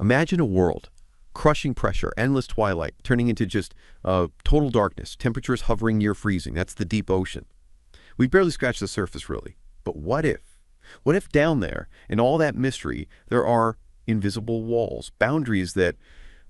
Imagine a world, crushing pressure, endless twilight, turning into just total darkness, temperatures hovering near freezing. That's the deep ocean. We've barely scratched the surface, really. But what if? What if down there, in all that mystery, there are invisible walls, boundaries that,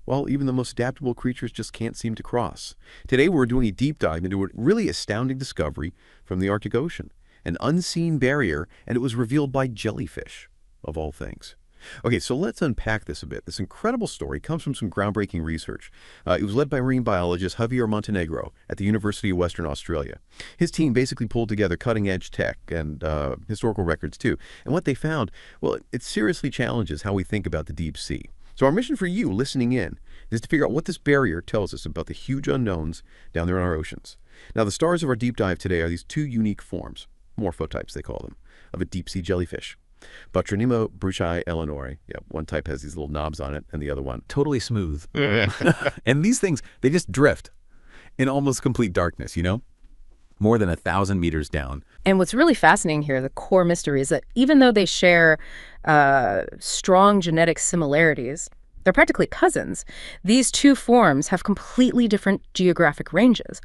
well, even the most adaptable creatures just can't seem to cross? Today, we're doing a deep dive into a really astounding discovery from the Arctic Ocean, an unseen barrier, and it was revealed by jellyfish, of all things. Okay, so let's unpack this a bit. This incredible story comes from some groundbreaking research. It was led by marine biologist Javier Montenegro at the University of Western Australia. His team basically pulled together cutting-edge tech and historical records, too. And what they found, well, it seriously challenges how we think about the deep sea. So our mission for you, listening in, is to figure out what this barrier tells us about the huge unknowns down there in our oceans. Now, the stars of our deep dive today are these two unique forms, morphotypes they call them, of a deep-sea jellyfish. Botronema brucei eleanori. Yeah, one type has these little knobs on it, and the other one totally smooth. And these things, they just drift in almost complete darkness, more than 1,000 meters down. And what's really fascinating here, the core mystery, is that even though they share strong genetic similarities, they're practically cousins. These two forms have completely different geographic ranges.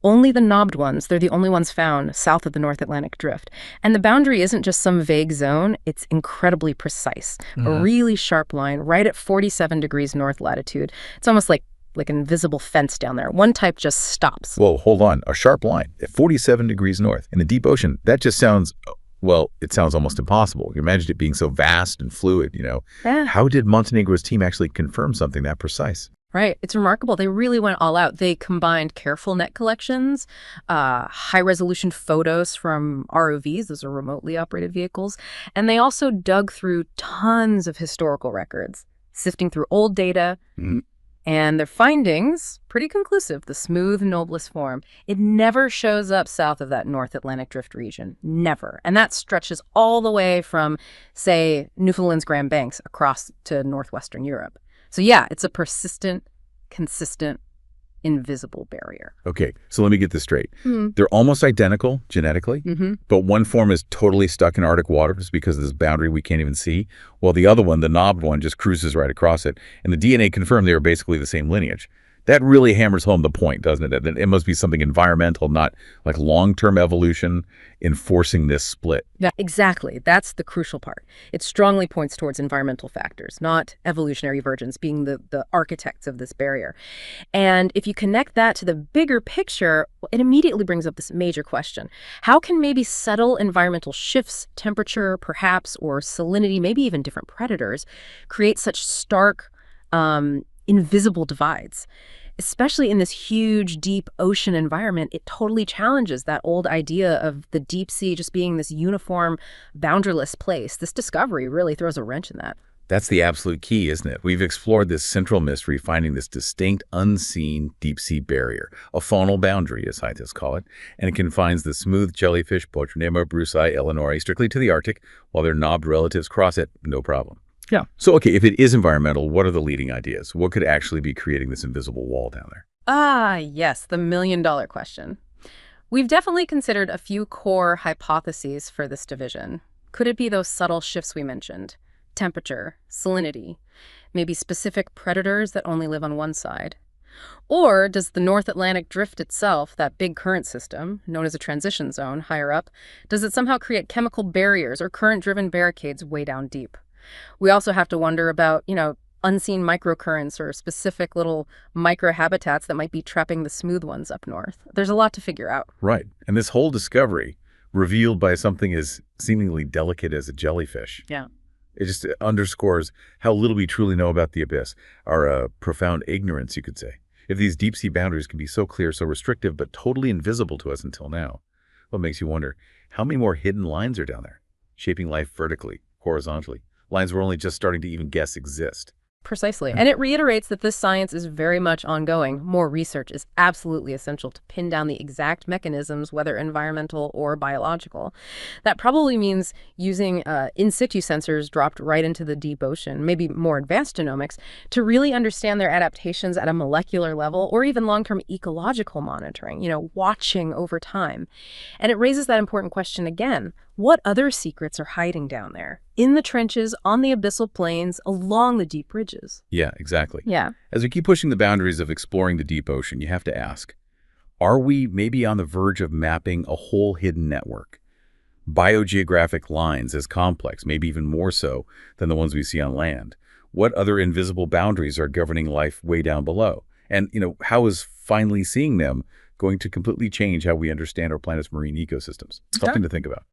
Only the knobbed ones, they're the only ones found south of the North Atlantic Drift. And the boundary isn't just some vague zone, it's incredibly precise. A really sharp line right at 47 degrees north latitude. It's almost like an invisible fence down there. One type just stops. Whoa, hold on. A sharp line at 47 degrees north in the deep ocean. That just sounds, well, it sounds almost impossible. You imagine it being so vast and fluid, Yeah. How did Montenegro's team actually confirm something that precise? Right. It's remarkable. They really went all out. They combined careful net collections, high-resolution photos from ROVs, those are remotely operated vehicles, and they also dug through tons of historical records, sifting through old data, and their findings, pretty conclusive. The smooth Nobilis form, it never shows up south of that North Atlantic Drift region. Never. And that stretches all the way from, say, Newfoundland's Grand Banks across to northwestern Europe. So yeah, it's a persistent, consistent, invisible barrier. Okay, so let me get this straight. They're almost identical genetically, but one form is totally stuck in Arctic water just because of this boundary we can't even see, while the other one, the knobbed one, just cruises right across it. And the DNA confirmed they are basically the same lineage. That really hammers home the point, doesn't it? That it must be something environmental, not like long-term evolution enforcing this split. Yeah, exactly. That's the crucial part. It strongly points towards environmental factors, not evolutionary divergence being the architects of this barrier. And if you connect that to the bigger picture, it immediately brings up this major question. How can maybe subtle environmental shifts, temperature perhaps, or salinity, maybe even different predators, create such stark, invisible divides? Especially in this huge, deep ocean environment, it totally challenges that old idea of the deep sea just being this uniform, boundaryless place. This discovery really throws a wrench in that. That's the absolute key, isn't it? We've explored this central mystery, finding this distinct, unseen deep-sea barrier, a faunal boundary, as scientists call it, and it confines the smooth jellyfish Botronema brucei eleanori strictly to the Arctic, while their knobbed relatives cross it, no problem. Yeah. So, okay, if it is environmental, what are the leading ideas? What could actually be creating this invisible wall down there? Ah, yes, the million-dollar question. We've definitely considered a few core hypotheses for this division. Could it be those subtle shifts we mentioned? Temperature, salinity, maybe specific predators that only live on one side? Or does the North Atlantic Drift itself, that big current system, known as a transition zone higher up, does it somehow create chemical barriers or current-driven barricades way down deep? We also have to wonder about, unseen microcurrents or specific little microhabitats that might be trapping the smooth ones up north. There's a lot to figure out. Right. And this whole discovery, revealed by something as seemingly delicate as a jellyfish. Yeah. It just underscores how little we truly know about the abyss, our profound ignorance, you could say. If these deep-sea boundaries can be so clear, so restrictive, but totally invisible to us until now, what makes you wonder, how many more hidden lines are down there, shaping life vertically, horizontally? Lines we're only just starting to even guess exist. Precisely. And it reiterates that this science is very much ongoing. More research is absolutely essential to pin down the exact mechanisms, whether environmental or biological. That probably means using in situ sensors dropped right into the deep ocean, maybe more advanced genomics, to really understand their adaptations at a molecular level, or even long-term ecological monitoring, watching over time. And it raises that important question again. What other secrets are hiding down there? In the trenches, on the abyssal plains, along the deep ridges. Yeah, exactly. Yeah. As we keep pushing the boundaries of exploring the deep ocean, you have to ask, are we maybe on the verge of mapping a whole hidden network? Biogeographic lines as complex, maybe even more so than the ones we see on land. What other invisible boundaries are governing life way down below? And, how is finally seeing them going to completely change how we understand our planet's marine ecosystems? Something to think about.